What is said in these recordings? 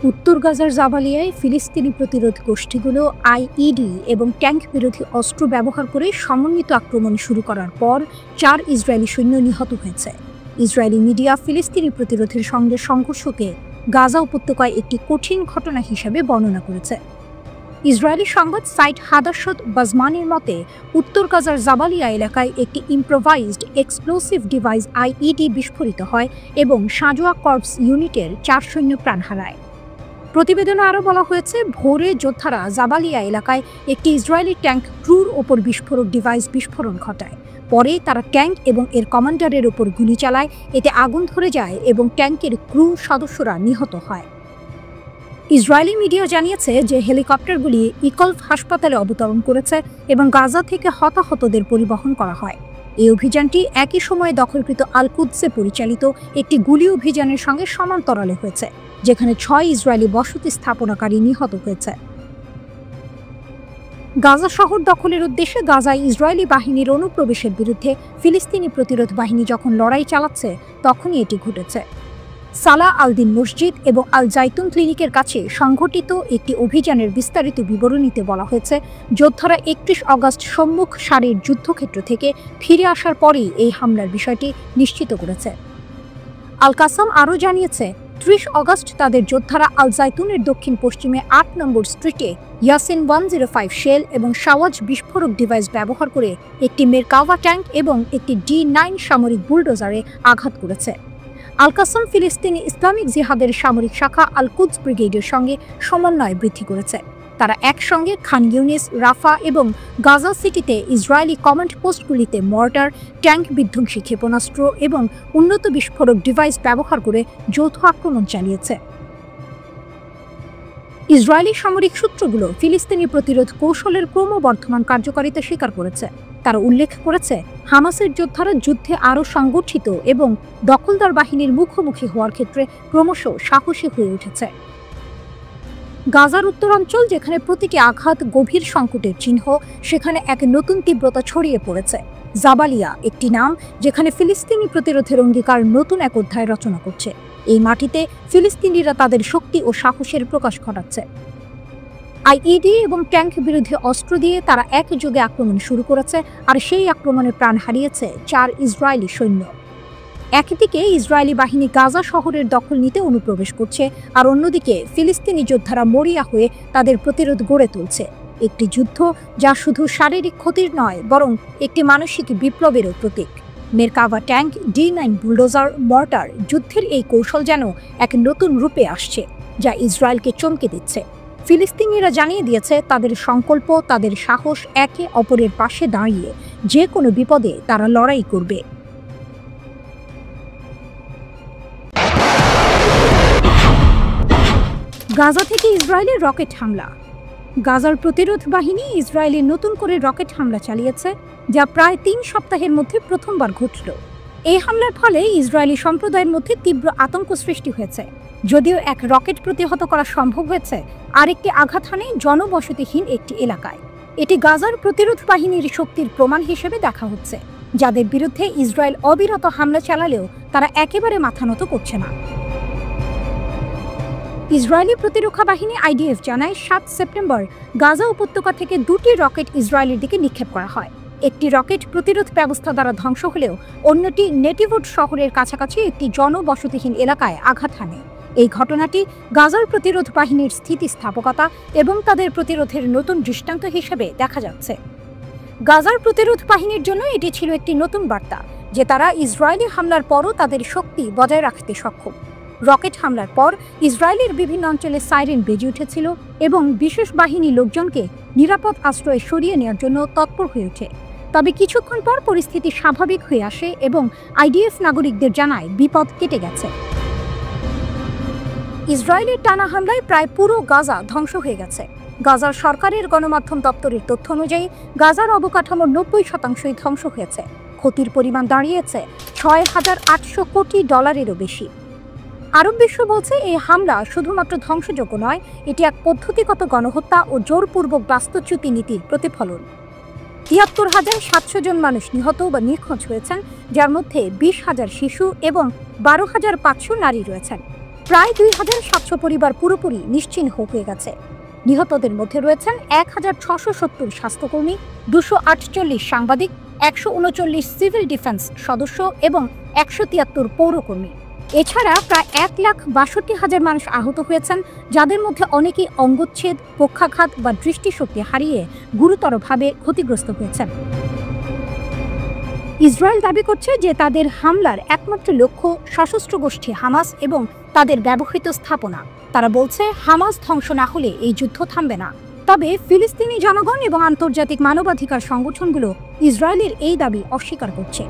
উত্তর গাজার জাবালিয়ায় ফিলিস্তিনি প্রতিরোধ গোষ্ঠীগুলো আইইডি এবং ট্যাঙ্ক বিরোধী অস্ত্র ব্যবহার করে সমন্বিত আক্রমণ শুরু করার পর 4 ইসরায়েলি সৈন্য নিহত হয়েছে। ইসরায়েলি মিডিয়া ফিলিস্তিনি প্রতিরোধের সঙ্গে সংঘর্ষকে গাজা উপত্যকায় একটি কঠিন ঘটনা হিসেবে বর্ণনা করেছে। ইসরায়েলি সংবাদ সাইট হাদাসত বাজমানের মতে, উত্তর গাজার জাবালিয়া এলাকায় একটি ইম্প্রোভাইজড এক্সপ্লোসিভ ডিভাইস আইইডি বিস্ফোরিত হয় এবং সাজোয়া কর্পস ইউনিটের 4 সৈন্য প্রাণ হারায়। প্রতিবেদনে আরও বলা হয়েছে, ভোরে যোদ্ধারা জাবালিয়া এলাকায় একটি ইসরায়েলি ট্যাঙ্ক ক্রুর ওপর বিস্ফোরক ডিভাইস বিস্ফোরণ ঘটায়। পরে তারা ট্যাঙ্ক এবং এর কমান্ডারের ওপর গুলি চালায়, এতে আগুন ধরে যায় এবং ট্যাঙ্কের ক্রু সদস্যরা নিহত হয়। ইসরায়েলি মিডিয়া জানিয়েছে যে হেলিকপ্টারগুলি ইকলফ হাসপাতালে অবতরণ করেছে এবং গাজা থেকে হতাহতদের পরিবহন করা হয়। এই অভিযানটি একই সময়ে দখলকৃত আল কুদসে পরিচালিত একটি গুলি অভিযানের সঙ্গে সমান্তরালে হয়েছে, যেখানে 6 ইসরায়েলি বসতি স্থাপনাকারী নিহত হয়েছে। গাজা শহর দখলের উদ্দেশ্যে গাজায় ইসরায়েলি বাহিনীর অনুপ্রবেশের বিরুদ্ধে ফিলিস্তিনি প্রতিরোধ বাহিনী যখন লড়াই চালাচ্ছে, তখনই এটি ঘটেছে। সালাহ আল-দিন মসজিদ এবং আল জাইতুন ক্লিনিকের কাছে সংঘটিত একটি অভিযানের বিস্তারিত বিবরণীতে বলা হয়েছে, যোদ্ধারা 31 অগস্ট সম্মুখ সারির যুদ্ধক্ষেত্র থেকে ফিরে আসার পরেই এই হামলার বিষয়টি নিশ্চিত করেছে। আল কাসাম আরও জানিয়েছে, 30 অগস্ট তাদের যোদ্ধারা আল জাইতুনের দক্ষিণ পশ্চিমে 8 নম্বর স্ট্রিটে ইয়াসিন 105 শেল এবং সাওয়াজ বিস্ফোরক ডিভাইস ব্যবহার করে একটি মেরকাভা ট্যাঙ্ক এবং একটি D9 সামরিক বুলডোজারে আঘাত করেছে। আল কাসাম ফিলিস্তিনি ইসলামিক জিহাদের সামরিক শাখা আল কুদস ব্রিগেডের সঙ্গে সমন্বয় বৃদ্ধি করেছে। তারা একসঙ্গে খান ইউনিস, রাফা এবং গাজা সিটিতে ইসরায়েলি কমান্ড পোস্টগুলিতে মর্টার, ট্যাঙ্ক বিধ্বংসী ক্ষেপণাস্ত্র এবং উন্নত বিস্ফোরক ডিভাইস ব্যবহার করে যৌথ আক্রমণ চালিয়েছে। ইসরায়েলি সামরিক সূত্রগুলো ফিলিস্তিনি প্রতিরোধ কৌশলের ক্রমবর্ধমান কার্যকারিতা স্বীকার করেছে। তারা উল্লেখ করেছে, হামাসের যোদ্ধারা যুদ্ধে আরও সংগঠিত এবং দখলদার বাহিনীর মুখোমুখি হওয়ার ক্ষেত্রে ক্রমশ সাহসী হয়ে উঠেছে। গাজার উত্তরাঞ্চল, যেখানে প্রতিটি আঘাত গভীর সংকটের চিহ্ন, সেখানে এক নতুন তীব্রতা ছড়িয়ে পড়েছে। জাবালিয়া একটি নাম যেখানে ফিলিস্তিনি প্রতিরোধের অঙ্গীকার নতুন এক অধ্যায় রচনা করছে। এই মাটিতে ফিলিস্তিনিরা তাদের শক্তি ও সাহসের প্রকাশ ঘটাচ্ছে। আইইডি এবং ট্যাঙ্ক বিরোধী অস্ত্র দিয়ে তারা একযোগে আক্রমণ শুরু করেছে, আর সেই আক্রমণে প্রাণ হারিয়েছে 4 ইসরায়েলি সৈন্য। একদিকে ইসরায়েলি বাহিনী গাজা শহরের দখল নিতে অনুপ্রবেশ করছে, আর অন্যদিকে ফিলিস্তিনি যোদ্ধারা মরিয়া হয়ে তাদের প্রতিরোধ গড়ে তুলছে। একটি যুদ্ধ যা শুধু শারীরিক ক্ষতির নয়, বরং একটি মানসিক বিপ্লবেরও প্রতীক। মেরকাভা ট্যাঙ্ক, D9 বুলডোজার, মর্টার, যুদ্ধের এই কৌশল যেন এক নতুন রূপে আসছে, যা ইসরায়েলকে চমকে দিচ্ছে। ফিলিস্তিনিরা জানিয়ে দিয়েছে তাদের সংকল্প, তাদের সাহস, একে অপরের পাশে দাঁড়িয়ে যে কোনো বিপদে তারা লড়াই করবে। গাজা থেকে ইসরায়েলের রকেট হামলা। গাজার প্রতিরোধ বাহিনী ইসরায়েলে নতুন করে রকেট হামলা চালিয়েছে, যা প্রায় 3 সপ্তাহের মধ্যে প্রথমবার ঘটল। এই হামলার ফলে ইসরায়েলি সম্প্রদায়ের মধ্যে তীব্র আতঙ্ক সৃষ্টি হয়েছে। যদিও এক রকেট প্রতিহত করা সম্ভব হয়েছে, আরেকটি আঘাত হানে জনবসতিহীন একটি এলাকায়। এটি গাজার প্রতিরোধ বাহিনীর শক্তির প্রমাণ হিসেবে দেখা হচ্ছে, যাদের বিরুদ্ধে ইসরায়েল অবিরত হামলা চালালেও তারা একেবারে মাথা নত করছে না। ইসরায়েলি প্রতিরক্ষা বাহিনী IDF জানায়, 7 সেপ্টেম্বর গাজা উপত্যকা থেকে 2টি রকেট ইসরায়েলের দিকে নিক্ষেপ করা হয়। একটি রকেট প্রতিরোধ ব্যবস্থা দ্বারা ধ্বংস হলেও অন্যটি নেটিভুড শহরের কাছাকাছি একটি জনবসতিহীন এলাকায় আঘাত হানে। এই ঘটনাটি গাজার প্রতিরোধ বাহিনীর স্থিতিস্থাপকতা এবং তাদের প্রতিরোধের নতুন দৃষ্টান্ত হিসেবে দেখা যাচ্ছে। গাজার প্রতিরোধ বাহিনীর জন্য এটি ছিল একটি নতুন বার্তা যে তারা ইসরায়েলি হামলার পরও তাদের শক্তি বজায় রাখতে সক্ষম। রকেট হামলার পর ইসরায়েলের বিভিন্ন অঞ্চলে সাইরেন বেজে উঠেছিল এবং বিশেষ বাহিনী লোকজনকে নিরাপদ আশ্রয়ে সরিয়ে নেওয়ার জন্য তৎপর হয়ে ওঠে। তবে কিছুক্ষণ পর পরিস্থিতি স্বাভাবিক হয়ে আসে এবং IDF নাগরিকদের জানায় বিপদ কেটে গেছে। ইসরায়েলের টানা হামলায় প্রায় পুরো গাজা ধ্বংস হয়ে গেছে। গাজার সরকারের গণমাধ্যম দপ্তরের তথ্য অনুযায়ী গাজার অবকাঠামোর 90% ধ্বংস হয়েছে। ক্ষতির পরিমাণ দাঁড়িয়েছে $6,800 কোটি বেশি। আরব বিশ্ব বলছে, এই হামলা শুধুমাত্র ধ্বংসযোগ্য নয়, এটি এক পদ্ধতিগত গণহত্যা ও জোরপূর্বক বাস্তুচ্যুতি নীতির প্রতিফলন। ৭৩,৭০০ জন মানুষ নিহত বা নিখোঁজ হয়েছেন, যার মধ্যে 20,000 শিশু এবং 12,500 নারী রয়েছেন। প্রায় ২,৭০০ পরিবার পুরোপুরি নিশ্চিহ্ন হয়ে গেছে। নিহতদের মধ্যে রয়েছেন ১,৬৭০ স্বাস্থ্যকর্মী, ২৪৮ সাংবাদিক, ১৩৯ সিভিল ডিফেন্স সদস্য এবং ১৭৩ পৌরকর্মী। এছাড়া প্রায় ১,৬২,০০০ মানুষ আহত হয়েছেন, যাদের মধ্যে অনেকেই অঙ্গচ্ছেদ, পক্ষাঘাত বা দৃষ্টিশক্তি হারিয়ে গুরুতরভাবে ক্ষতিগ্রস্ত হয়েছেন। ইসরায়েল দাবি করছে যে তাদের হামলার একমাত্র লক্ষ্য সশস্ত্র গোষ্ঠী হামাস এবং তাদের ব্যবহৃত স্থাপনা। তারা বলছে হামাস ধ্বংস না হলে এই যুদ্ধ থামবে না। তবে ফিলিস্তিনি জনগণ এবং আন্তর্জাতিক মানবাধিকার সংগঠনগুলো ইসরায়েলের এই দাবি অস্বীকার করছে।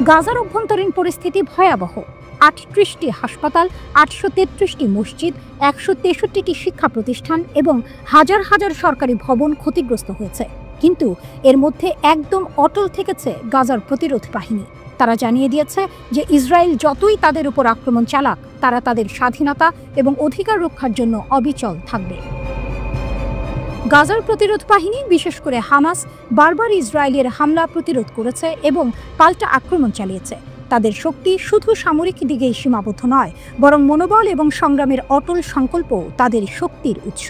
গাজার অভ্যন্তরীণ পরিস্থিতি ভয়াবহ। ৩৮টি হাসপাতাল, ৮৩৩টি মসজিদ, ১৬৩টি শিক্ষা প্রতিষ্ঠান এবং হাজার হাজার সরকারি ভবন ক্ষতিগ্রস্ত হয়েছে। কিন্তু এর মধ্যে একদম অটল থেকেছে গাজার প্রতিরোধ বাহিনী। তারা জানিয়ে দিয়েছে যে ইসরায়েল যতই তাদের উপর আক্রমণ চালাক, তারা তাদের স্বাধীনতা এবং অধিকার রক্ষার জন্য অবিচল থাকবে। গাজার প্রতিরোধ বাহিনী, বিশেষ করে হামাস, বারবার ইসরায়েলের হামলা প্রতিরোধ করেছে এবং পাল্টা আক্রমণ চালিয়েছে। তাদের শক্তি শুধু সামরিক দিকেই সীমাবদ্ধ নয়, বরং মনোবল এবং সংগ্রামের অটল সংকল্প তাদের শক্তির উৎস।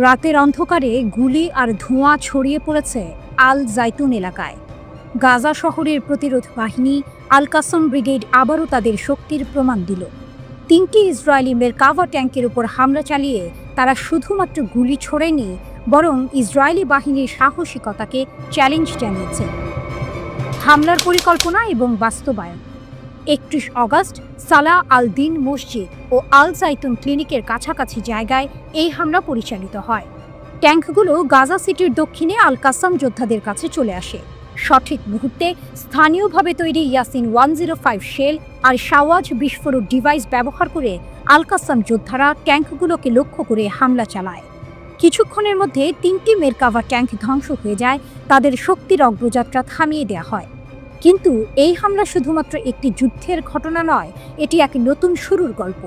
রাতের অন্ধকারে গুলি আর ধোঁয়া ছড়িয়ে পড়েছে আল জাইতুন এলাকায়। গাজা শহরের প্রতিরোধ বাহিনী আল কাসম ব্রিগেড আবারও তাদের শক্তির প্রমাণ দিল। ৩টি ইসরায়েলি মেরকাভা ট্যাঙ্কের উপর হামলা চালিয়ে তারা শুধুমাত্র গুলি ছোড়েনি, বরং ইসরায়েলি বাহিনীর সাহসিকতাকে চ্যালেঞ্জ জানিয়েছে। হামলার পরিকল্পনা এবং বাস্তবায়ন। ৩১ অগস্ট সালাহ আল দিন মসজিদ ও আল জাইতুন ক্লিনিকের কাছাকাছি জায়গায় এই হামলা পরিচালিত হয়। ট্যাঙ্কগুলো গাজা সিটির দক্ষিণে আল কাসাম যোদ্ধাদের কাছে চলে আসে। সঠিক মুহূর্তে স্থানীয়ভাবে তৈরি ইয়াসিন 105 শেল আর শাওয়াজ বিস্ফোরক ডিভাইস ব্যবহার করে আল কাসাম যোদ্ধারা ট্যাঙ্কগুলোকে লক্ষ্য করে হামলা চালায়। কিছুক্ষণের মধ্যে ৩টি মেরকাভা ট্যাঙ্ক ধ্বংস হয়ে যায়, তাদের শক্তির অগ্রযাত্রা থামিয়ে দেওয়া হয়। কিন্তু এই হামলা শুধুমাত্র একটি যুদ্ধের ঘটনা নয়, এটি এক নতুন শুরুর গল্প।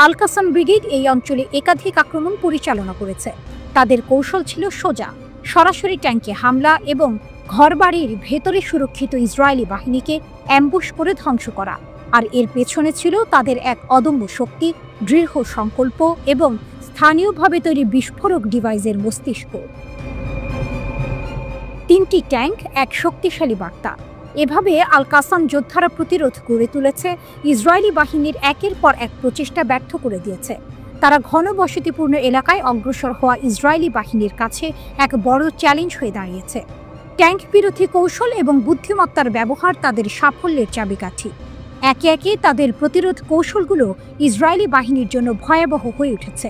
আল কাসাম ব্রিগেড এই অঞ্চলে একাধিক আক্রমণ পরিচালনা করেছে। তাদের কৌশল ছিল সোজা, সরাসরি ট্যাঙ্কে হামলা এবং ঘরবাড়ির ভেতরে সুরক্ষিত ইসরায়েলি বাহিনীকে অ্যাম্বুশ করে ধ্বংস করা। আর এর পেছনে ছিল তাদের এক অদম্য শক্তি, দৃঢ় সংকল্প এবং স্থানীয়ভাবে তৈরি বিস্ফোরক ডিভাইসের মস্তিষ্ক। ৩টি ট্যাঙ্ক, এক শক্তিশালী বার্তা। এভাবে আল কাসাম যোদ্ধারা প্রতিরোধ গড়ে তুলেছে, ইসরায়েলি বাহিনীর একের পর এক প্রচেষ্টা ব্যর্থ করে দিয়েছে। তারা ঘনবসতিপূর্ণ এলাকায় অগ্রসর হওয়া ইসরায়েলি বাহিনীর কাছে এক বড় চ্যালেঞ্জ হয়ে দাঁড়িয়েছে। ট্যাঙ্ক বিরোধী কৌশল এবং বুদ্ধিমত্তার ব্যবহার তাদের সাফল্যের চাবিকাঠি। একে একে তাদের প্রতিরোধ কৌশলগুলো ইসরায়েলি বাহিনীর জন্য ভয়াবহ হয়ে উঠেছে।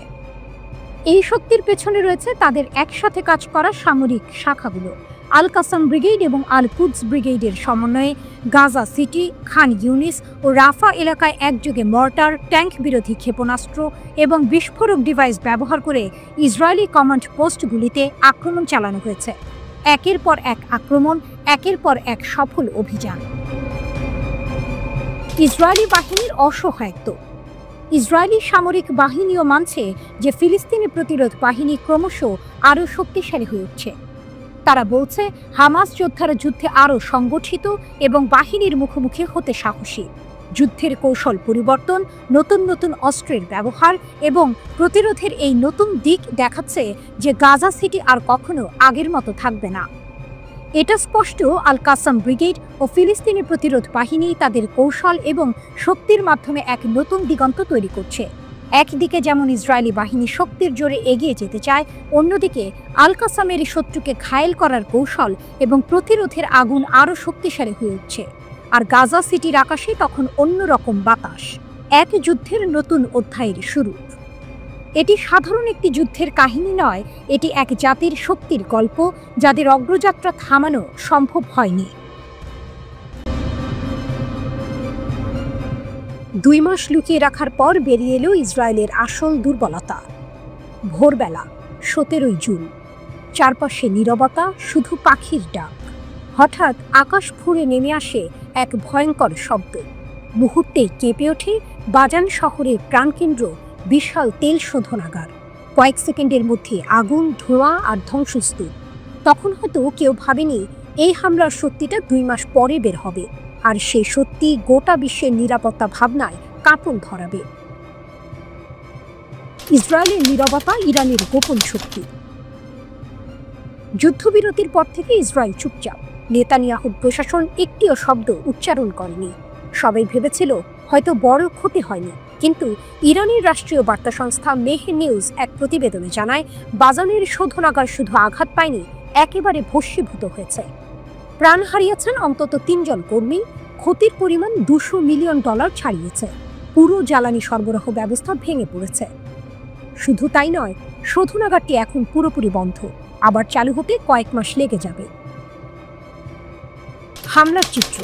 এই শক্তির পেছনে রয়েছে তাদের একসাথে কাজ করা সামরিক শাখাগুলো। আল কাসাম ব্রিগেড এবং আল কুদস ব্রিগেডের সমন্বয়ে গাজা সিটি, খান ইউনিস ও রাফা এলাকায় একযোগে মর্টার, ট্যাঙ্ক বিরোধী ক্ষেপণাস্ত্র এবং বিস্ফোরক ডিভাইস ব্যবহার করে ইসরায়েলি কমান্ড পোস্টগুলিতে আক্রমণ চালানো হয়েছে। একের পর এক আক্রমণ, একের পর এক সফল অভিযান। ইসরায়েলি বাহিনীর অসহায়ত্ব। ইসরায়েলি সামরিক বাহিনীও মানছে যে ফিলিস্তিনি প্রতিরোধ বাহিনী ক্রমশ আরও শক্তিশালী হয়ে উঠছে। তারা বলছে হামাস যোদ্ধারা যুদ্ধে আরও সংগঠিত এবং বাহিনীর মুখোমুখি হতে সাহসী। যুদ্ধের কৌশল পরিবর্তন, নতুন নতুন অস্ত্রের ব্যবহার এবং প্রতিরোধের এই নতুন দিক দেখাচ্ছে যে গাজা সিটি আর কখনো আগের মতো থাকবে না। এটা স্পষ্ট, আল কাসাম ব্রিগেড ও ফিলিস্তিনি প্রতিরোধ বাহিনী তাদের কৌশল এবং শক্তির মাধ্যমে এক নতুন দিগন্ত তৈরি করছে। একদিকে যেমন ইসরায়েলি বাহিনী শক্তির জোরে এগিয়ে যেতে চায়, অন্যদিকে আল কাসামের শত্রুকে ঘায়েল করার কৌশল এবং প্রতিরোধের আগুন আরও শক্তিশালী হয়ে উঠছে। আর গাজা সিটির আকাশে তখন অন্যরকম বাতাস, এক যুদ্ধের নতুন অধ্যায়ের শুরু। এটি সাধারণ একটি যুদ্ধের কাহিনী নয়, এটি এক জাতির শক্তির গল্প, যাদের অগ্রযাত্রা থামানো সম্ভব হয়নি। 2 মাস লুকিয়ে রাখার পর বেরিয়ে এলো ইসরায়েলের আসল দুর্বলতা। ভোরবেলা 17 জুন, চারপাশে নীরবতা, শুধু পাখির ডাক। হঠাৎ আকাশ ফুঁড়ে নেমে আসে এক ভয়ঙ্কর শব্দ। মুহূর্তেই কেঁপে ওঠে বাজান শহরের প্রাণকেন্দ্র, বিশাল তেল শোধনাগার। কয়েক সেকেন্ডের মধ্যে আগুন, ধোঁয়া আর ধ্বংসস্তূপ। তখন হয়তো কেউ ভাবেনি এই হামলার সত্যিটা 2 মাস পরে বের হবে, আর সেই সত্যি গোটা বিশ্বের নিরাপত্তা ভাবনায় কাঁপন ধরাবে। ইসরায়েলের নীরবতা ইরানের গোপন শক্তি। যুদ্ধবিরতির পর থেকে ইসরায়েল চুপচাপ। নেতানিয়াহুর প্রশাসন একটিও শব্দ উচ্চারণ করেনি। সবাই ভেবেছিল হয়তো বড় ক্ষতি হয়নি, কিন্তু ইরানের রাষ্ট্রীয় বার্তা সংস্থা মেহের নিউজ এক প্রতিবেদনে জানায়, বাজানের শোধনাগার শুধু আঘাত পায়নি, একেবারে ভস্মীভূত হয়েছে। প্রাণ হারিয়েছেন অন্তত 3 জন কর্মী, ক্ষতির পরিমাণ $200 মিলিয়ন ছাড়িয়েছে। পুরো জ্বালানি সরবরাহ ব্যবস্থা ভেঙে পড়েছে। শুধু তাই নয়, শোধনাগারটি এখন পুরোপুরি বন্ধ, আবার চালু হতে কয়েক মাস লেগে যাবে। হামলার চিত্র।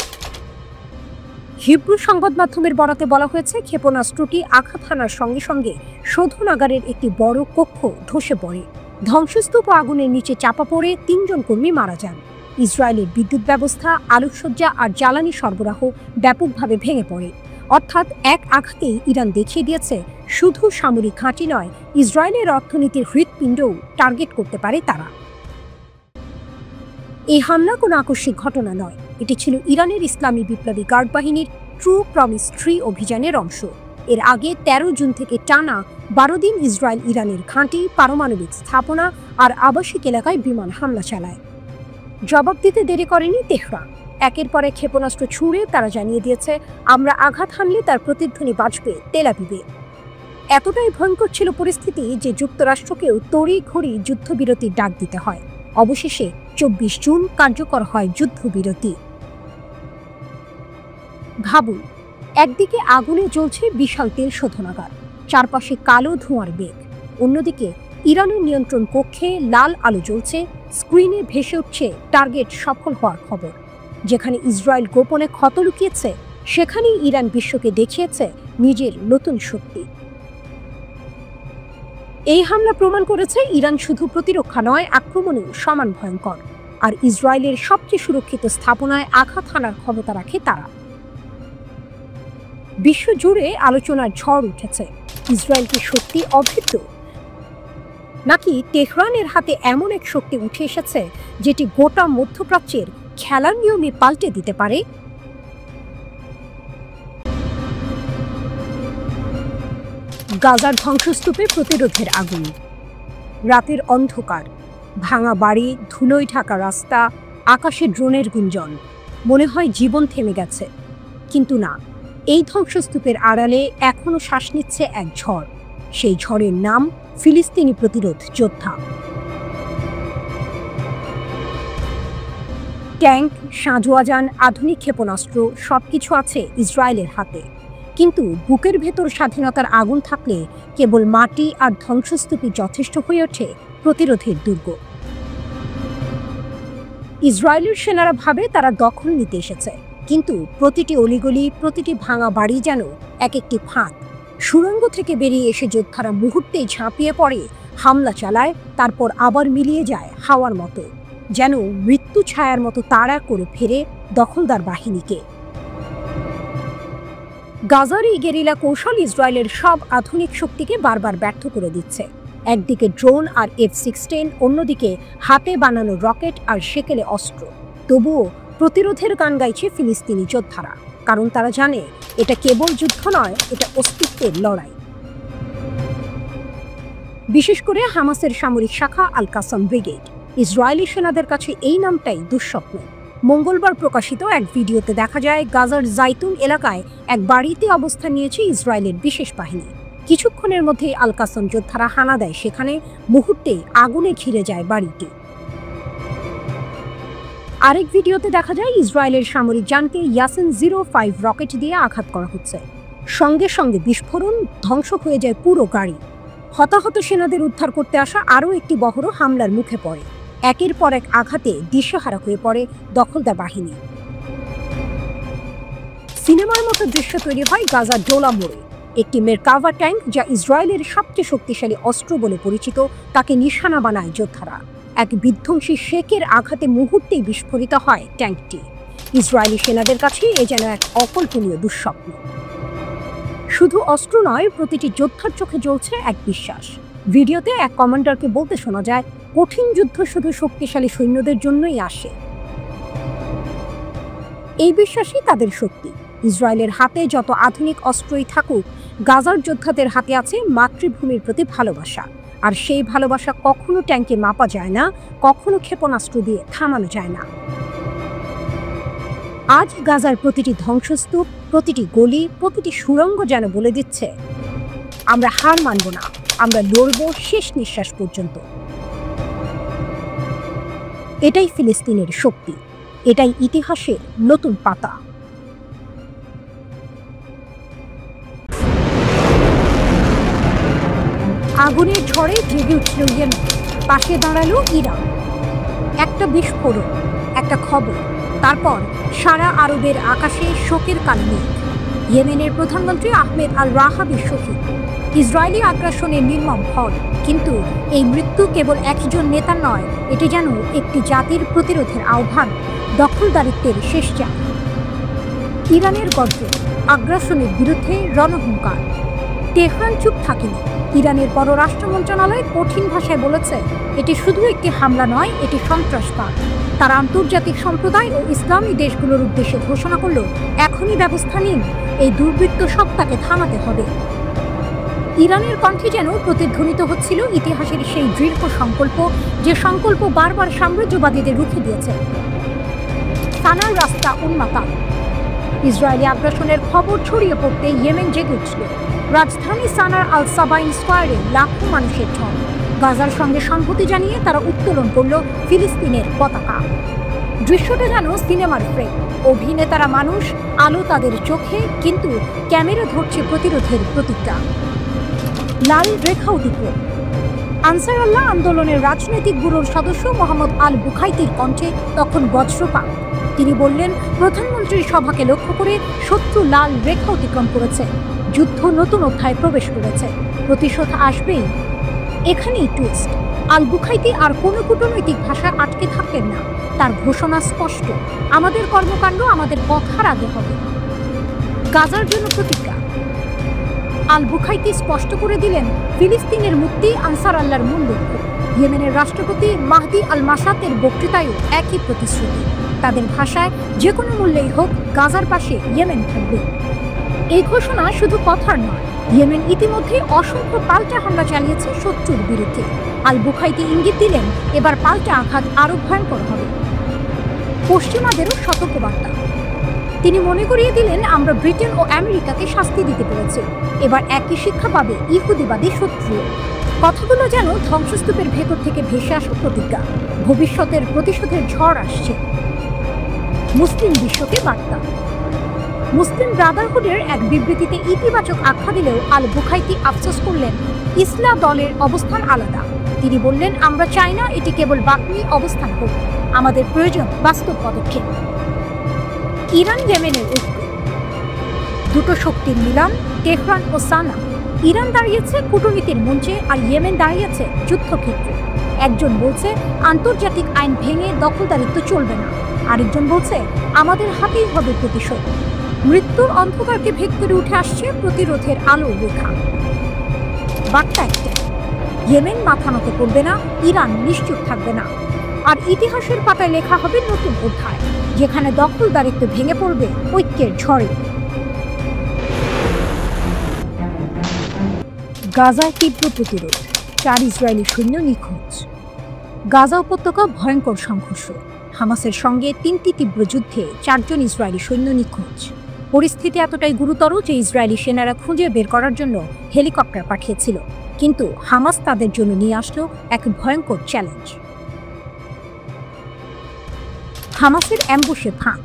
হিব্রু সংবাদ মাধ্যমের বরাতে বলা হয়েছে, ক্ষেপণাস্ত্রটি আঘাত হানার সঙ্গে সঙ্গে শোধনাগারের একটি বড় কক্ষ ধসে পড়ে। ধ্বংসস্তূপ আগুনের নিচে চাপা পড়ে 3 জন কর্মী মারা যান। ইসরায়েলের বিদ্যুৎ ব্যবস্থা, আলোকসজ্জা আর জ্বালানি সরবরাহ ব্যাপকভাবে ভেঙে পড়ে। অর্থাৎ এক আঘাতেই ইরান দেখিয়ে দিয়েছে, শুধু সামরিক ঘাঁটি নয়, ইসরায়েলের অর্থনীতির হৃৎপিণ্ডও টার্গেট করতে পারে তারা। এই হামলা কোনো আকস্মিক ঘটনা নয়, এটি ছিল ইরানের ইসলামী বিপ্লবী গার্ড বাহিনীর ট্রু প্রমিস 3 অভিযানের অংশ। এর আগে 13 জুন থেকে টানা 12 দিন ইসরায়েল ইরানের ঘাঁটি, পারমাণবিক স্থাপনা আর আবাসিক এলাকায় বিমান হামলা চালায়। জবাব দিতে দেরি করেনি তেহরান। একের পর এক ক্ষেপণাস্ত্র ছুড়ে তারা জানিয়ে দিয়েছে, আমরা আঘাত হানলে তার প্রতিধ্বনি বাজবে তেল আবিবে। এতটাই ভয়ঙ্কর ছিল পরিস্থিতি যে যুক্তরাষ্ট্রকেও তড়িঘড়ি যুদ্ধবিরতির ডাক দিতে হয়। অবশেষে 24 জুন কার্যকর হয় যুদ্ধবিরতি। ভাবুন, একদিকে আগুনে জ্বলছে বিশাল তেল শোধনাগার, চারপাশে কালো ধোঁয়ার বেগ। অন্যদিকে ইরানের নিয়ন্ত্রণ কক্ষে লাল আলো জ্বলছে, স্ক্রিনে ভেসে উঠছে টার্গেট সফল হওয়ার খবর। যেখানে ইসরায়েল গোপনে ক্ষত লুকিয়েছে, সেখানেই ইরান বিশ্বকে দেখিয়েছে নিজের নতুন শক্তি। এই হামলা প্রমাণ করেছে ইরান শুধু প্রতিরক্ষা নয়, আক্রমণেও সমান ভয়ঙ্কর। আর ইসরায়েলের সবচেয়ে সুরক্ষিত স্থাপনায় আঘাত হানার ক্ষমতা রাখে তারা। বিশ্বজুড়ে আলোচনার ঝড় উঠেছে। ইসরায়েল কি সত্যি অভেদ্য, নাকি তেহরানের হাতে এমন এক শক্তি উঠে এসেছে যেটি গোটা মধ্যপ্রাচ্যের খেলার নিয়মে পাল্টে দিতে পারে? গাজার ধ্বংসস্তূপে প্রতিরোধের আগুন। রাতের অন্ধকার, ভাঙা বাড়ি, ধুলোয় ঢাকা রাস্তা, আকাশে ড্রোনের গুঞ্জন। মনে হয় জীবন থেমে গেছে, কিন্তু না। এই ধ্বংসস্তূপের আড়ালে এখনো শ্বাস নিচ্ছে এক ঝড়। সেই ঝড়ের নাম ফিলিস্তিনি প্রতিরোধ যোদ্ধা। ট্যাঙ্ক, সাঁজোয়াজান, আধুনিক ক্ষেপণাস্ত্র সবকিছু আছে ইসরায়েলের হাতে, কিন্তু বুকের ভেতর স্বাধীনতার আগুন থাকলে কেবল মাটি আর ধ্বংসস্তূপই যথেষ্ট হয়ে ওঠে প্রতিরোধের দুর্গ। ইসরায়েলের সেনারা ভাবে তারা দখল নিতে এসেছে, কিন্তু প্রতিটি অলিগলি, প্রতিটি ভাঙা বাড়ি যেন এক একটি ফাঁদ। সুড়ঙ্গ থেকে বেরিয়ে এসে যোদ্ধারা মুহূর্তেই ঝাঁপিয়ে পড়ে, হামলা চালায়, তারপর আবার মিলিয়ে যায় হাওয়ার মতো, যেন মৃত্যু ছায়ার মতো তাড়া করে ফেরে দখলদার বাহিনীকে। গাজার এই গেরিলা কৌশল ইসরায়েলের সব আধুনিক শক্তিকে বারবার ব্যর্থ করে দিচ্ছে। একদিকে ড্রোন আর F-16, অন্যদিকে হাতে বানানো রকেট আর সেকেলে অস্ত্র। তবুও প্রতিরোধের গান গাইছে ফিলিস্তিনি যোদ্ধারা, কারণ তারা জানে এটা কেবল যুদ্ধ নয়, এটা অস্তিত্বের লড়াই। বিশেষ করে হামাসের সামরিক শাখা আল কাসাম ব্রিগেড। ইসরায়েলি সেনাদের কাছে এই নামটাই দুঃস্বপ্ন। মঙ্গলবার প্রকাশিত এক ভিডিওতে দেখা যায়, গাজার জাইতুন এলাকায় এক বাড়িতে অবস্থান নিয়েছে ইসরায়েলের বিশেষ বাহিনী। কিছুক্ষণের মধ্যেই আল কাসাম যোদ্ধারা হানা দেয় সেখানে, মুহূর্তেই আগুনে ঘিরে যায় বাড়িটি। আরেক ভিডিওতে দেখা যায় ইসরায়েলের সামরিক যানকে ইয়াসিন 05 রকেট দিয়ে আঘাত করা হচ্ছে। সঙ্গে সঙ্গে বিস্ফোরণ, ধ্বংস হয়ে যায় পুরো গাড়ি। হতাহত সেনাদের উদ্ধার করতে আসা আরও একটি বহরও হামলার মুখে পড়ে। একের পর এক আঘাতে দিশেহারা হয়ে পড়ে দখলদার বাহিনী। সিনেমার মতো দৃশ্য তৈরি হয় গাজার ডোলা মোড়ে। একটি মেরকাভা ট্যাঙ্ক, যা ইসরায়েলের সবচেয়ে শক্তিশালী অস্ত্র বলে পরিচিত, তাকে নিশানা বানায় যোদ্ধারা। এক বিধ্বংসী শেকের আঘাতে মুহূর্তেই বিস্ফোরিত হয় ট্যাঙ্কটি। ইসরায়েলি সেনাদের কাছে এ যেন এক অকল্পনীয় দুঃস্বপ্ন। শুধু অস্ত্র নয়, প্রতিটি যোদ্ধার চোখে জ্বলছে এক বিশ্বাস। ভিডিওতে এক কমান্ডারকে বলতে শোনা যায়, কঠিন যুদ্ধ শুধু শক্তিশালী সৈন্যদের জন্যই আসে। এই বিশ্বাসই তাদের শক্তি। ইসরায়েলের হাতে যত আধুনিক অস্ত্রই থাকুক, গাজার যোদ্ধাদের হাতে আছে মাতৃভূমির প্রতি ভালোবাসা। আর সেই ভালোবাসা কখনো ট্যাঙ্কে মাপা যায় না, কখনো ক্ষেপণাস্ত্র দিয়ে থামানো যায় না। আজ গাজার প্রতিটি ধ্বংসস্তূপ, প্রতিটি গলি, প্রতিটি সুড়ঙ্গ যেন বলে দিচ্ছে, আমরা হার মানব না, আমরা লড়ব শেষ নিঃশ্বাস পর্যন্ত। এটাই ফিলিস্তিনের শক্তি, এটাই ইতিহাসের নতুন পাতা। আগুনের ঝড়ে জেগে উঠল ইয়েমেন, পাশে দাঁড়ালো ইরান। একটা বিস্ফোরণ, একটা খবর, তারপর সারা আরবের আকাশে শোকের কালো মেঘ। ইয়েমেনের প্রধানমন্ত্রী আহমেদ আল রাহাবি শহীদ, ইসরায়েলি আগ্রাসনের নির্মম ফল। কিন্তু এই মৃত্যু কেবল একজন নেতার নয়, এটি যেন একটি জাতির প্রতিরোধের আহ্বান, দখলদারিত্বের শেষ চাপ। ইরানের গর্জন, আগ্রাসনের বিরুদ্ধে রণহুঙ্কার। তেহরান চুপ থাকেনি। ইরানের পররাষ্ট্র মন্ত্রণালয় কঠিন ভাষায় বলেছে, এটি শুধু একটি হামলা নয়, এটি সন্ত্রাসবাদ। তারা আন্তর্জাতিক সম্প্রদায় ও ইসলামী দেশগুলোর উদ্দেশ্যে ঘোষণা করল, এখনই ব্যবস্থা নিন, এই দুর্বৃত্ত সত্তাকে থামাতে হবে। ইরানের কণ্ঠে যেন প্রতিধ্বনিত হচ্ছিল ইতিহাসের সেই দৃঢ় সংকল্প, যে সংকল্প বারবার সাম্রাজ্যবাদীদের রুখে দিয়েছে। সানার রাস্তা উন্মাতাল। ইসরায়েলি আগ্রাসনের খবর ছড়িয়ে পড়তে ইয়েমেন জেগে উঠল। রাজধানী সানার আল সাবাইন স্কোয়ারে লাখো মানুষের ঢল। গাজার সঙ্গে সংহতি জানিয়ে তারা উত্তোলন করল ফিলিস্তিনের পতাকা। দৃশ্যটা যেন সিনেমার ফ্রেম। অভিনেতারা মানুষ, আলো তাদের চোখে, কিন্তু ক্যামেরা ধরছে প্রতিরোধের প্রতীকটা। লাল রেখা অতিক্রম। আনসার আল্লাহ আন্দোলনের রাজনৈতিক ব্যুরোর সদস্য মোহাম্মদ আল বুখাইতির কণ্ঠে তখন বজ্রপাত। তিনি বললেন, প্রধানমন্ত্রীর সভাকে লক্ষ্য করে শত্রু লাল রেখা অতিক্রম করেছে, যুদ্ধ নতুন অধ্যায়ে প্রবেশ করেছে, প্রতিশোধ আসবেই। এখানেই টুইস্ট। আল বুখাইতি আর কোনো কূটনৈতিক ভাষায় আটকে থাকলেন না। তার ঘোষণা স্পষ্ট, আমাদের কর্মকাণ্ড আমাদের কথার আগে হবে। গাজার জন্য প্রতিজ্ঞা। আল বুখাইতি স্পষ্ট করে দিলেন, ফিলিস্তিনের মুক্তি আনসার আল্লাহর মূল লক্ষ্য। ইয়েমেনের রাষ্ট্রপতি মাহদি আল মাসাতের বক্তৃতায়ও একই প্রতিশ্রুতি। তাদের ভাষায়, যে কোনো মূল্যেই হোক গাজার পাশে ইয়েমেন থাকবে। এই ঘোষণা শুধু কথার নয়, ইয়েমেন ইতিমধ্যে অসংখ্য পাল্টা হামলা চালিয়েছে শত্রুর বিরুদ্ধে। আল বুখাইতি ইঙ্গিত দিলেন, এবার পাল্টা আঘাত আরও ভয়ঙ্কর হবে। পশ্চিমাদেরও সতর্কবার্তা। তিনি মনে করিয়ে দিলেন, আমরা ব্রিটেন ও আমেরিকাকে শাস্তি দিতে পেরেছি, এবার একই শিক্ষা পাবে ইহুদিবাদী শত্রু। কথাগুলো যেন ধ্বংসস্তূপের ভেতর থেকে ভেসে আসা প্রতিজ্ঞা। ভবিষ্যতের প্রতিশোধের ঝড় আসছে। মুসলিম বিশ্বকে বার্তা। মুসলিম ব্রাদারহুডের এক বিবৃতিতে ইতিবাচক আখ্যা দিলেও আল বুখাইতি আফসোস করলেন, ইসলাম দলের অবস্থান আলাদা। তিনি বললেন, আমরা চাই না এটি কেবল বাকনি অবস্থান হোক, আমাদের প্রয়োজন বাস্তব পদক্ষেপ। ইরান ইয়েমেনের ঐক্য। দুটো শক্তির মিলন, তেহরান ও সানা। ইরান দাঁড়িয়েছে কূটনীতির মঞ্চে, আর ইয়েমেন দাঁড়িয়েছে যুদ্ধক্ষেত্রে। একজন বলছে, আন্তর্জাতিক আইন ভেঙে দখলদারিত্ব চলবে না। আরেকজন বলছে, আমাদের হাতেই হবে প্রতিশোধ। মৃত্যুর অন্ধকারকে ভেদ করে উঠে আসছে প্রতিরোধের আলোর রেখা। বার্তা একটাই, ইয়েমেন মাথা নত করবে না, ইরান নিশ্চুপ থাকবে না। আর ইতিহাসের পাতায় লেখা হবে নতুন অধ্যায়, যেখানে দখলদারিত্ব ভেঙে পড়বে ঐক্যের ঝড়ে। গাজায় তীব্র প্রতিরোধ, 4 ইসরায়েলি সৈন্য নিখোঁজ। গাজা উপত্যকা ভয়ঙ্কর সংঘর্ষ। হামাসের সঙ্গে 3টি তীব্র যুদ্ধে 4 জন ইসরায়েলি সৈন্য নিখোঁজ। পরিস্থিতি এতটাই গুরুতর যে ইসরায়েলি সেনারা খুঁজে বের করার জন্য হেলিকপ্টার পাঠিয়েছিল। কিন্তু হামাস তাদের জন্য নিয়ে আসলো এক ভয়ঙ্কর চ্যালেঞ্জ। হামাসের অ্যাম্বুশে ফাঁদ।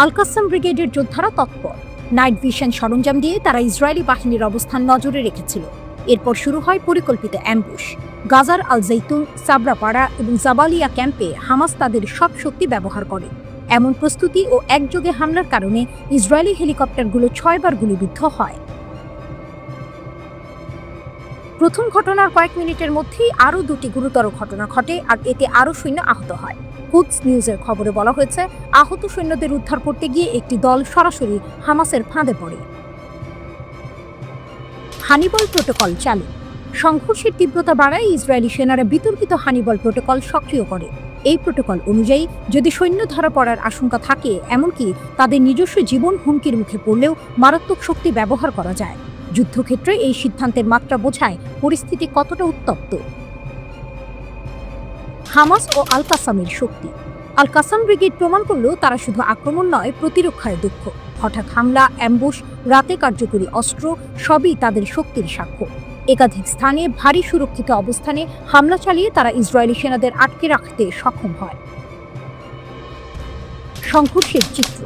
আল কাসাম ব্রিগেডের যোদ্ধারা তৎপর। নাইট ভিশন সরঞ্জাম দিয়ে তারা ইসরায়েলি বাহিনীর অবস্থান নজরে রেখেছিল। এরপর শুরু হয় পরিকল্পিত অ্যাম্বুশ। গাজার আল জৈতুন, সাবরাপাড়া এবং জাবালিয়া ক্যাম্পে হামাস তাদের সব শক্তি ব্যবহার করে। এমন প্রস্তুতি ও একযোগে হামলার কারণে ইসরায়েলি হেলিকপ্টারগুলো 6 বার গুলিবিদ্ধ হয়। প্রথম ঘটনার কয়েক মিনিটের মধ্যেই আরও 2টি গুরুতর ঘটনা ঘটে, আর এতে আরও সৈন্য আহত হয়। কুদস নিউজের খবরে বলা হয়েছে, আহত সৈন্যদের উদ্ধার করতে গিয়ে একটি দল সরাসরি হামাসের ফাঁদে পড়ে। হানিবল প্রোটোকল চালু। সংঘর্ষের তীব্রতা বাড়ায় ইসরায়েলি সেনারা বিতর্কিত হানিবল প্রোটোকল সক্রিয় করে। এই প্রোটোকল অনুযায়ী যদি সৈন্য ধরা পড়ার আশঙ্কা থাকে, এমনকি তাদের নিজস্ব জীবন হুমকির মুখে পড়লেও মারাত্মক শক্তি ব্যবহার করা যায়। যুদ্ধক্ষেত্রে এই সিদ্ধান্তের মাত্রা বোঝায় পরিস্থিতি কতটা উত্তপ্ত। হামাস ও আল কাসামের শক্তি। আল কাসাম ব্রিগেড প্রমাণ করলেও তারা শুধু আক্রমণ নয়, প্রতিরক্ষায় দক্ষ। হঠাৎ হামলা, অ্যাম্বুশ, রাতে কার্যকরী অস্ত্র সবই তাদের শক্তির সাক্ষ্য। একাধিক স্থানে ভারী সুরক্ষিত অবস্থানে হামলা চালিয়ে তারা ইসরায়েলি সেনাদের আটকে রাখতে সক্ষম হয়। সংঘর্ষের চিত্র।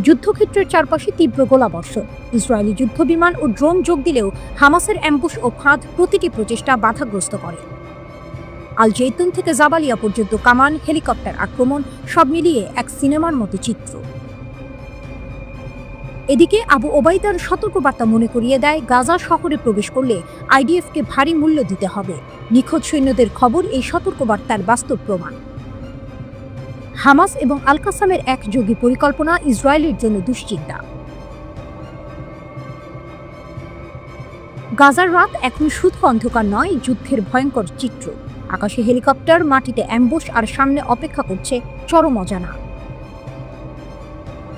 যুদ্ধক্ষেত্রের চারপাশে তীব্র গোলাবর্ষণ। ইসরায়েলি যুদ্ধবিমান ও ড্রোন যোগ দিলেও হামাসের অ্যাম্বুশ ও ফাঁদ প্রতিটি প্রচেষ্টা বাধাগ্রস্ত করে। আল জৈতুন থেকে জাবালিয়া পর্যন্ত কামান, হেলিকপ্টার আক্রমণ সব মিলিয়ে এক সিনেমার মতো চিত্র। এদিকে আবু ওবাইদার সতর্কবার্তা মনে করিয়ে দেয়, গাজা শহরে প্রবেশ করলে আইডিএফকে ভারী মূল্য দিতে হবে। নিখোঁজ সৈন্যদের খবর এই সতর্কবার্তার বাস্তব প্রমাণ। হামাস এবং আল কাসামের একযোগী পরিকল্পনা ইসরায়েলের জন্য দুশ্চিন্তা। গাজার রাত এখন শুধু অন্ধকার নয়, যুদ্ধের ভয়ঙ্কর চিত্র। আকাশে হেলিকপ্টার, মাটিতে অ্যাম্বুশ, আর সামনে অপেক্ষা করছে চরম অজানা।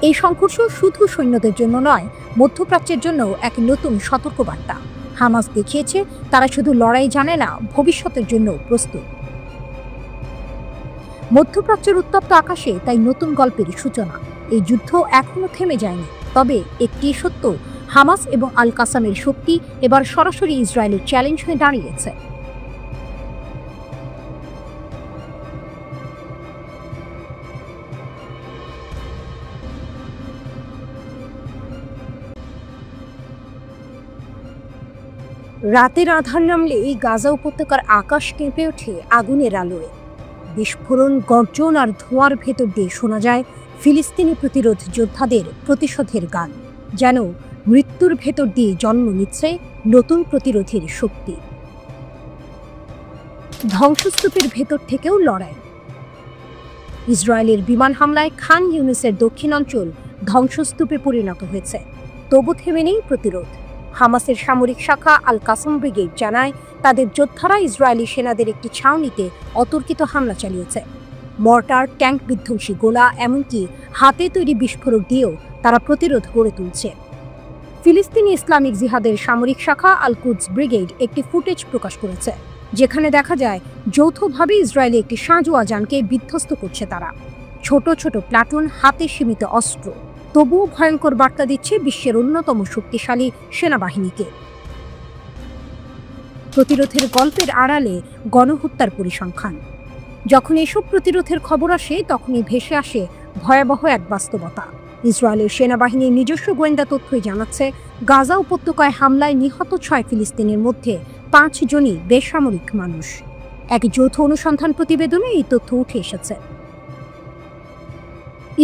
এই সংঘর্ষ শুধু সৈন্যদের জন্য নয়, মধ্যপ্রাচ্যের জন্য এক নতুন সতর্কবার্তা। হামাস দেখিয়েছে তারা শুধু লড়াই জানে না, ভবিষ্যতের জন্য প্রস্তুত। মধ্যপ্রাচ্যের উত্তপ্ত আকাশে তাই নতুন গল্পের সূচনা। এই যুদ্ধ এখনো থেমে যায়নি, তবে একটি সত্য, হামাস এবং আল কাসামের শক্তি এবার সরাসরি ইসরায়েলের চ্যালেঞ্জ হয়ে দাঁড়িয়েছে। রাতের আধার নামলে এই গাজা উপত্যকার আকাশ কেঁপে ওঠে আগুনের আলোয়। বিস্ফোরণ, গর্জন আর ধোঁয়ার ভেতর দিয়ে শোনা যায় ফিলিস্তিনি প্রতিরোধ যোদ্ধাদের প্রতিশোধের গান। যেন মৃত্যুর ভেতর দিয়ে জন্ম নিচ্ছে নতুন প্রতিরোধের শক্তি। ধ্বংসস্তূপের ভেতর থেকেও লড়াই। ইসরায়েলের বিমান হামলায় খান ইউনিসের দক্ষিণাঞ্চল ধ্বংসস্তূপে পরিণত হয়েছে, তবু থেমে নেই প্রতিরোধ। হামাসের সামরিক শাখা আল কাসাম ব্রিগেড জানায়, তাদের যোদ্ধারা ইসরায়েলি সেনাদের একটি ছাউনিতে অতর্কিত হামলা চালিয়েছে। মর্টার, ট্যাঙ্ক বিধ্বংসী গোলা, এমনকি হাতে তৈরি বিস্ফোরক দিয়েও তারা প্রতিরোধ গড়ে তুলছে। ফিলিস্তিনি ইসলামিক জিহাদের সামরিক শাখা আল কুদস ব্রিগেড একটি ফুটেজ প্রকাশ করেছে, যেখানে দেখা যায় যৌথভাবে ইসরায়েলি একটি সাঁজোয়া যানকে বিধ্বস্ত করছে তারা। ছোট ছোট প্লাটুন, হাতে সীমিত অস্ত্র, তবুও ভয়ঙ্কর বার্তা দিচ্ছে বিশ্বের অন্যতম শক্তিশালী সেনাবাহিনীকে। প্রতিরোধের গল্পের আড়ালে গণহত্যার পরিসংখ্যান। যখন এসব প্রতিরোধের খবর আসে, তখনই ভেসে আসে ভয়াবহ এক বাস্তবতা। ইসরায়েলের সেনাবাহিনীর নিজস্ব গোয়েন্দা তথ্যই জানাচ্ছে, গাজা উপত্যকায় হামলায় নিহত 6 ফিলিস্তিনের মধ্যে 5 জনই বেসামরিক মানুষ। এক যৌথ অনুসন্ধান প্রতিবেদনে এই তথ্য উঠে এসেছে।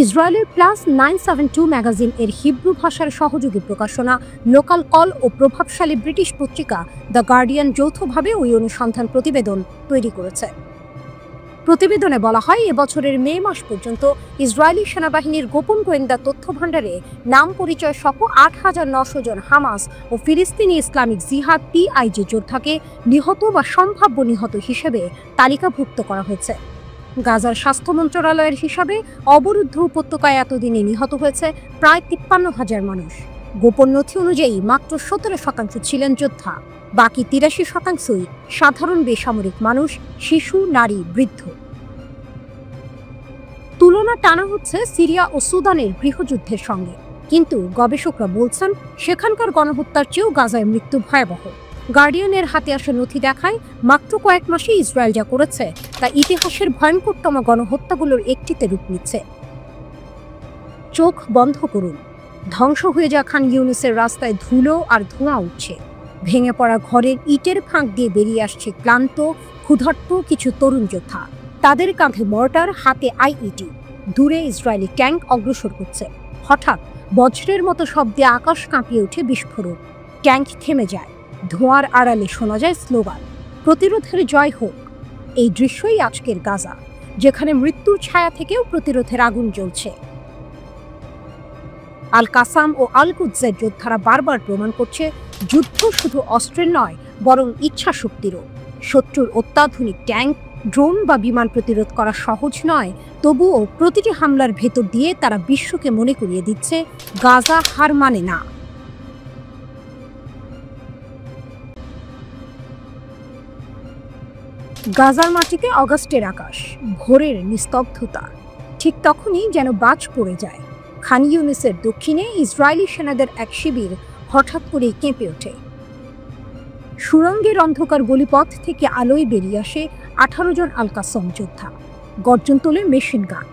ইসরায়েলের প্লাস 972 ম্যাগাজিন এর হিব্রু ভাষার সহযোগী প্রকাশনা লোকাল কল ও প্রভাবশালী ব্রিটিশ পত্রিকা দ্য গার্ডিয়ান যৌথভাবে ওই অনুসন্ধান প্রতিবেদন তৈরি করেছে। প্রতিবেদনে বলা হয়, এবছরের মে মাস পর্যন্ত ইসরায়েলি সেনাবাহিনীর গোপন গোয়েন্দা তথ্য ভাণ্ডারে নাম পরিচয় সহ 8900 জন হামাস ও ফিলিস্তিনি ইসলামিক জিহাদ PIJ যোদ্ধাকে নিহত বা সম্ভাব্য নিহত হিসেবে তালিকাভুক্ত করা হয়েছে। গাজার স্বাস্থ্য মন্ত্রণালয়ের হিসাবে অবরুদ্ধ উপত্যকায় এতদিনে নিহত হয়েছে প্রায় 53,000 মানুষ। গোপন নথি অনুযায়ী মাত্র 17% ছিলেন যোদ্ধা, বাকি 83%ই সাধারণ বেসামরিক মানুষ, শিশু, নারী, বৃদ্ধ। তুলনা টানা হচ্ছে সিরিয়া ও সুদানের গৃহযুদ্ধের সঙ্গে, কিন্তু গবেষকরা বলছেন সেখানকার গণহত্যার চেয়েও গাজায় মৃত্যু ভয়াবহ। গার্ডিয়ানের হাতে আসা নথি দেখায়, মাত্র কয়েক মাসে ইসরায়েল যা করেছে তা ইতিহাসের ভয়ঙ্করতম গণহত্যাগুলোর একটিতে রূপ নিচ্ছে। চোখ বন্ধ করুন, ধ্বংস হয়ে যাওয়া খান ইউনিসের রাস্তায় ধুলো আর ধোঁয়া উঠছে। ভেঙে পড়া ঘরের ইটের ফাঁক দিয়ে বেরিয়ে আসছে ক্লান্ত, ক্ষুধার্ত কিছু তরুণ যোদ্ধা। তাদের কাঁধে মর্টার, হাতে IED। দূরে ইসরায়েলি ট্যাঙ্ক অগ্রসর হচ্ছে। হঠাৎ বজ্রের মতো শব্দে আকাশ কাঁপিয়ে ওঠে বিস্ফোরণ। ট্যাঙ্ক থেমে যায়, ধোঁয়ার আড়ালে শোনা যায় স্লোগান, প্রতিরোধের জয় হোক। এই দৃশ্যই আজকের গাজা, যেখানে মৃত্যুর ছায়া থেকেও প্রতিরোধের আগুন জ্বলছে। আল কাসাম ও আল কুদসের যোদ্ধারা বারবার প্রমাণ করছে, যুদ্ধ শুধু অস্ত্রের নয়, বরং ইচ্ছা শক্তিরও। শত্রুর অত্যাধুনিক ট্যাঙ্ক, ড্রোন বা বিমান প্রতিরোধ করা সহজ নয়, তবুও প্রতিটি হামলার ভেতর দিয়ে তারা বিশ্বকে মনে করিয়ে দিচ্ছে গাজা হার মানে না। গাজার মাটিতে অগাস্টের আকাশ, ভোরের নিস্তব্ধতা। ঠিক তখনই যেন বাজ পড়ে যায়। খান ইউনিসের দক্ষিণে ইসরায়েলি সেনাদের এক শিবির হঠাৎ করেই কেঁপে ওঠে। সুড়ঙ্গের অন্ধকার গলিপথ থেকে আলোয় বেরিয়ে আসে 18 জন আল কাসম যোদ্ধা। গর্জন তোলে মেশিন গান,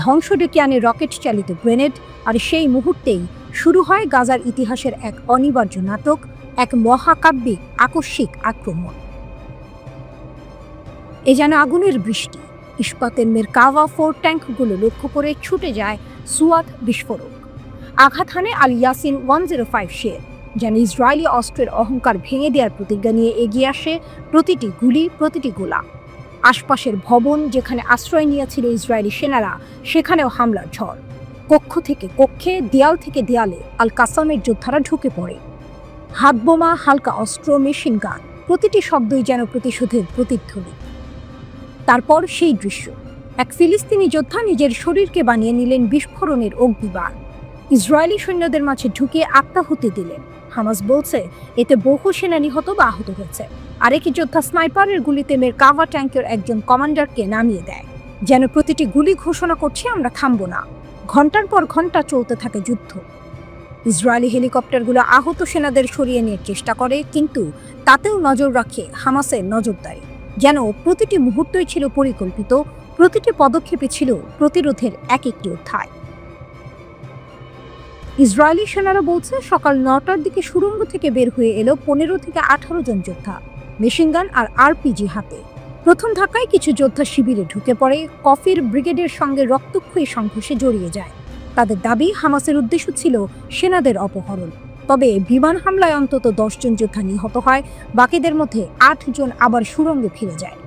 ধ্বংস ডেকে আনে রকেট চালিত গ্রেনেড, আর সেই মুহূর্তেই শুরু হয় গাজার ইতিহাসের এক অনিবার্য নাটক, এক মহাকাব্যিক আকস্মিক আক্রমণ। এ যেন আগুনের বৃষ্টি। ইস্পাতের মেরকাভা 4 ট্যাঙ্কগুলো লক্ষ্য করে ছুটে যায় সুয়াত বিস্ফোরক। আঘাত হানে আল ইয়াসিন 105 শেল, যেন ইসরায়েলি অস্ত্রের অহংকার ভেঙে দেওয়ার প্রতিজ্ঞা নিয়ে এগিয়ে আসে প্রতিটি গুলি, প্রতিটি গোলা। আশপাশের ভবন যেখানে আশ্রয় নিয়েছিল ইসরায়েলি সেনারা, সেখানেও হামলার ঝড়। কক্ষ থেকে কক্ষে, দেয়াল থেকে দেয়ালে আল কাসামের যোদ্ধারা ঢুকে পড়ে। হাতবোমা, হালকা অস্ত্র, মেশিন গান, প্রতিটি শব্দই যেন প্রতিশোধের প্রতিধ্বনি। তারপর সেই দৃশ্য, এক ফিলিস্তিনি যোদ্ধা নিজের শরীরকে বানিয়ে নিলেন বিস্ফোরণের অগ্নিবাণ। ইসরায়েলি সৈন্যদের মাঝে ঢুকে আত্মাহুতি দিলেন। হামাস বলছে এতে বহু সেনা নিহত বা আহত হয়েছে। আরেক যোদ্ধা স্নাইপারের গুলিতে মেরকাভা ট্যাঙ্কের একজন কমান্ডারকে নামিয়ে দেয়, যেন প্রতিটি গুলি ঘোষণা করছে আমরা থামব না। ঘন্টার পর ঘন্টা চলতে থাকে যুদ্ধ। ইসরায়েলি হেলিকপ্টারগুলো আহত সেনাদের সরিয়ে নেওয়ার চেষ্টা করে, কিন্তু তাতেও নজর রাখে হামাসের নজরদারি। যেন প্রতিটি মুহূর্তই ছিল পরিকল্পিত, প্রতিটি পদক্ষেপে ছিল প্রতিরোধের এক একটি অধ্যায়। ইসরায়েলি সেনারা বলছে সকাল 9টার দিকে সুড়ঙ্গ থেকে বের হয়ে এলো 15 থেকে 18 জন যোদ্ধা, মেশিনগান আর আরপিজি হাতে। প্রথম ধাক্কায় কিছু যোদ্ধা শিবিরে ঢুকে পড়ে, কফির ব্রিগেডের সঙ্গে রক্তক্ষয়ী সংঘর্ষে জড়িয়ে যায়। তাদের দাবি হামাসের উদ্দেশ্য ছিল সেনাদের অপহরণ। তবে বিমান হামলায় অন্তত 10 জন যোদ্ধা নিহত হয়, বাকিদের মধ্যে 8 জন আবার সুড়ঙ্গে ফিরে যায়।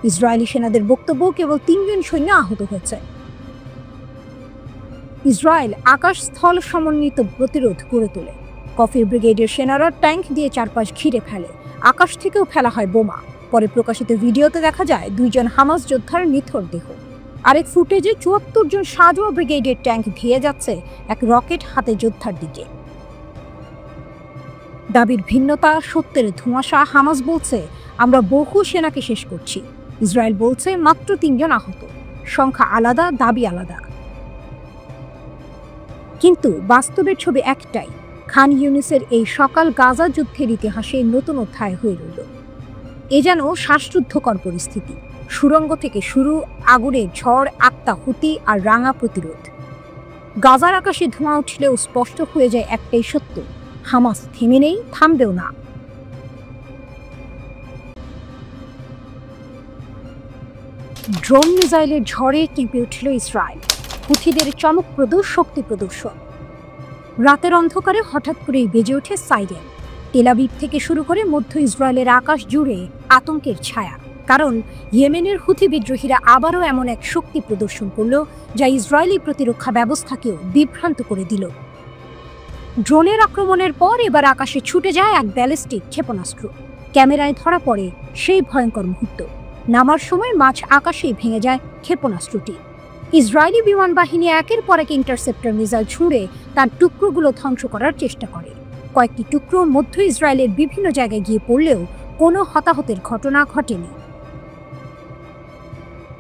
ইসরায়েলি সেনাদের বক্তব্য কেবল 3 জন সৈন্য আহত হয়েছে। ইসরায়েল আকাশ স্থল সমন্বিত প্রতিরোধ গড়ে তোলে। কফির ব্রিগেডের সেনারা ট্যাঙ্ক দিয়ে চারপাশ ঘিরে ফেলে, আকাশ থেকেও ফেলা হয় বোমা। পরে প্রকাশিত ভিডিওতে দেখা যায় 2 জন হামাস যোদ্ধার নিথর দেহ। আরেক ফুটেজে 74 জন সাজোয়া ব্রিগেডের ট্যাঙ্ক ধেয়ে যাচ্ছে এক রকেট হাতে যোদ্ধার দিকে। দাবির ভিন্নতা, সত্যের ধোঁয়াশা। হামাস বলছে আমরা বহু সেনাকে শেষ করছি, ইসরায়েল বলছে মাত্র 3 জন আহত। সংখ্যা আলাদা, দাবি আলাদা, কিন্তু বাস্তবের ছবি একটাই। খান ইউনিসের এই সকাল গাজা যুদ্ধের ইতিহাসে নতুন অধ্যায় হয়ে রইল। এ যেন শ্বাসরুদ্ধকর পরিস্থিতি। সুড়ঙ্গ থেকে শুরু, আগুনের ঝড়, আত্মাহুতি আর রাঙা প্রতিরোধ। গাজার আকাশে ধোঁয়া উঠলেও স্পষ্ট হয়ে যায় একটাই সত্য, হামাস থেমে নেই, থামবেও না। ড্রোন মিসাইলের ঝড়ে কেঁপে উঠল ইসরায়েল, হুথিদের চমকপ্রদ শক্তি প্রদর্শন। রাতের অন্ধকারে হঠাৎ করেই বেজে ওঠে সাইরেন। তেল আবিব থেকে শুরু করে মধ্য ইসরায়েলের আকাশ জুড়ে আতঙ্কের ছায়া, কারণ ইয়েমেনের হুথি বিদ্রোহীরা আবারও এমন এক শক্তি প্রদর্শন করল যা ইসরায়েলি প্রতিরক্ষা ব্যবস্থাকেও বিভ্রান্ত করে দিল। ড্রোনের আক্রমণের পর এবার আকাশে ছুটে যায় এক ব্যালিস্টিক ক্ষেপণাস্ত্র। ক্যামেরায় ধরা পড়ে সেই ভয়ঙ্কর মুহূর্ত। নামার সময় মাঝ আকাশেই ভেঙে যায় ক্ষেপণাস্ত্রটি। ইসরায়েলি বিমান বাহিনী একের পর এক ইন্টারসেপ্টর মিসাইল ছুঁড়ে তার টুকরোগুলো ধ্বংস করার চেষ্টা করে। কয়েকটি টুকরো মধ্য ইসরায়েলের বিভিন্ন জায়গায় গিয়ে পড়লেও কোনো হতাহতের ঘটনা ঘটেনি।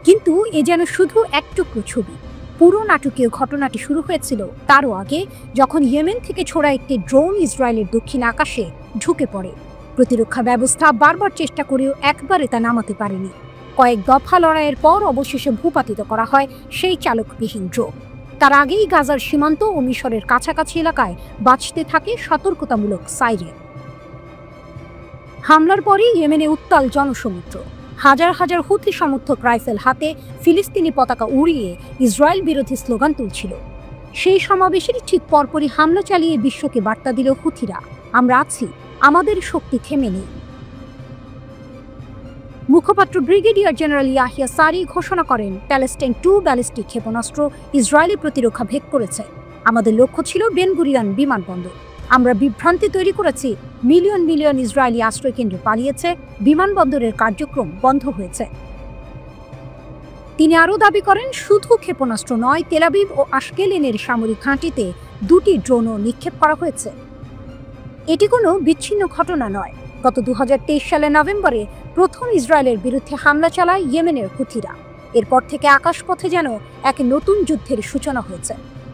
কিন্তু এ যেন শুধু এক টুকরো ছবি। পুরো নাটকীয় ঘটনাটি শুরু হয়েছিল তারও আগে, যখন ইয়েমেন থেকে ছোড়া একটি ড্রোন ইসরায়েলের দক্ষিণ আকাশে ঢুকে পড়ে। প্রতিরক্ষা ব্যবস্থা বারবার চেষ্টা করেও একবারে তা নামাতে পারেনি। কয়েক দফা লড়াইয়ের পর অবশেষে ভূপাতিত করা হয় সেই চালকবিহীন ড্রোন। তার আগেই গাজার সীমান্ত ও মিশরের কাছাকাছি এলাকায় বাজতে থাকে সতর্কতামূলক সাইরেন। হামলার পরই ইয়েমেনে উত্তাল জনসমুদ্র। হাজার হাজার হুথি সমর্থক রাইফেল হাতে ফিলিস্তিনি পতাকা উড়িয়ে ইসরায়েল বিরোধী স্লোগান তুলছিল। সেই সমাবেশের ঠিক পরপরই হামলা চালিয়ে বিশ্বকে বার্তা দিল হুথিরা, আমরা আছি, আমাদের শক্তি থেমে নেই। মুখপাত্র ব্রিগেডিয়ার জেনারেল ইয়াহিয়া সারি ঘোষণা করেন, প্যালেস্টাইন 2 ব্যালিস্টিক ক্ষেপণাস্ত্র ইসরায়েলি প্রতিরক্ষা ভেদ করেছে। আমাদের লক্ষ্য ছিল বেন গুরিয়ন বিমানবন্দর। আমরা বিভ্রান্তি তৈরি করেছি, মিলিয়ন মিলিয়ন ইসরায়েলি আশ্রয়কেন্দ্রে পালিয়েছে, বিমানবন্দরের কার্যক্রম বন্ধ হয়েছে। তিনি আরও দাবি করেন, শুধু ক্ষেপণাস্ত্র নয়, তেল আবিব ও আশকেলনের সামরিক ঘাঁটিতে 2টি ড্রোনও নিক্ষেপ করা হয়েছে। এটি কোনো বিচ্ছিন্ন ঘটনা নয়। গত 2023 সালের নভেম্বরে প্রথম ইসরায়েলের বিরুদ্ধে হামলা চালায় ইয়েমেনের হুথিরা। এরপর থেকে আকাশপথে যেন এক নতুন যুদ্ধের সূচনা হয়েছে।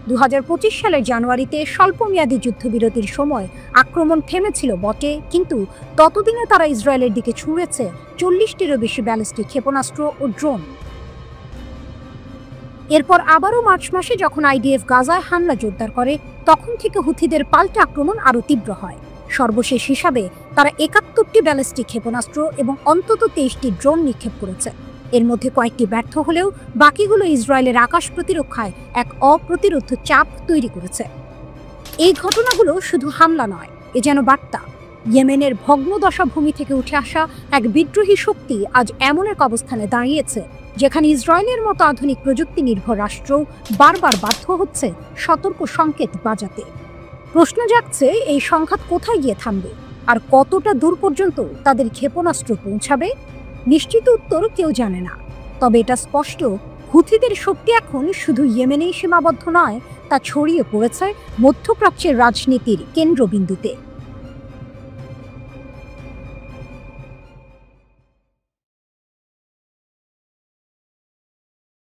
2025 সালের জানুয়ারিতে স্বল্পমেয়াদী যুদ্ধবিরতির সময় আক্রমণ থেমেছিল বটে, কিন্তু ততদিনে তারা ইসরায়েলের দিকে ছুঁড়েছে 40টিরও বেশি ব্যালিস্টিক ক্ষেপণাস্ত্র ও ড্রোন। এরপর আবারও মার্চ মাসে যখন আইডিএফ গাজায় হামলা জোরদার করে, তখন থেকে হুথিদের পাল্টা আক্রমণ আরও তীব্র হয়। সর্বশেষ হিসাবে তারা 71টি ব্যালিস্টিক ক্ষেপণাস্ত্র এবং অন্তত 23টি ড্রোন নিক্ষেপ করেছে। এর মধ্যে কয়েকটি ব্যর্থ হলেও বাকিগুলো ইসরায়েলের আকাশ প্রতিরক্ষায় এক অপ্রতিরোধ্য চাপ তৈরি করেছে। এই ঘটনাগুলো শুধু হামলা নয়, এ যেন বার্তা। ইয়েমেনের ভগ্নদশা ভূমি থেকে উঠে আসা এক বিদ্রোহী শক্তি আজ এমন এক অবস্থানে দাঁড়িয়েছে যেখানে ইসরায়েলের মতো আধুনিক প্রযুক্তি নির্ভর রাষ্ট্র বারবার বাধ্য হচ্ছে সতর্ক সংকেত বাজাতে। প্রশ্ন জাগছে, এই সংঘাত কোথায় গিয়ে থামবে আর কতটা দূর পর্যন্ত তাদের ক্ষেপণাস্ত্র পৌঁছাবে? নিশ্চিত উত্তর কেউ জানে না। তবে এটা স্পষ্ট, হুথিদের শক্তি এখন শুধু ইয়েমেনেই সীমাবদ্ধ নয়, তা ছড়িয়ে পড়েছে মধ্যপ্রাচ্যের রাজনীতির কেন্দ্রবিন্দুতে।